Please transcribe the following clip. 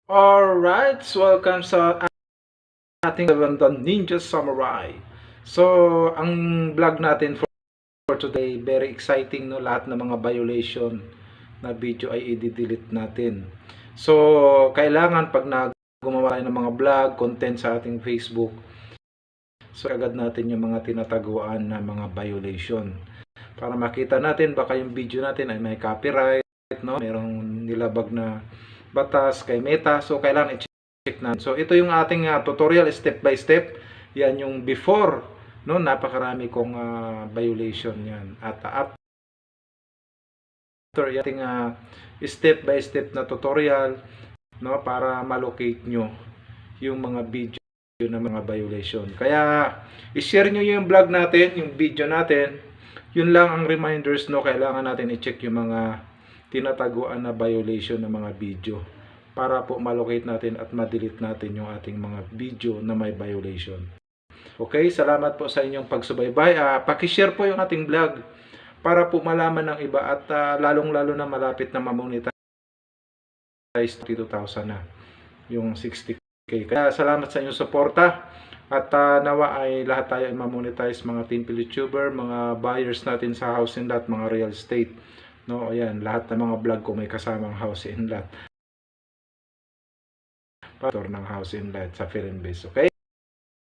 Alright, welcome sa ating London Ninja Samurai. So, ang vlog natin for today, very exciting, no? Lahat ng mga violation na video ay i-delete natin. So, kailangan pag gumawa tayo ng mga vlog, content sa ating Facebook, so agad natin yung mga tinataguan na mga violation. Para makita natin baka yung video natin ay may copyright, no? Merong nilabag na batas kay Meta. So, kailangan i-check natin. So, ito yung ating tutorial step by step. Yan yung before, no? Napakarami kong violation yan. At after yung step by step na tutorial, no? Para malocate nyo yung mga video na mga violation. Kaya, i-share nyo yung vlog natin, yung video natin. Yun lang ang reminders, no? Kailangan natin i-check yung mga tinataguan na violation ng mga video para po malocate natin at ma-delete natin yung ating mga video na may violation. Okay, salamat po sa inyong pagsubaybay. Paki-share po yung ating vlog para po malaman ng iba at lalong-lalo na malapit na ma-monetize 32,000 na yung 60k. Kaya salamat sa inyong suporta at nawa ay lahat tayo ay ma-monetize, mga Timple YouTuber, mga buyers natin sa house and lot, mga real estate. No, ayan, lahat ng mga vlog ko may kasamang house and lot. Pastor ng house and lot sa Philippines, okay?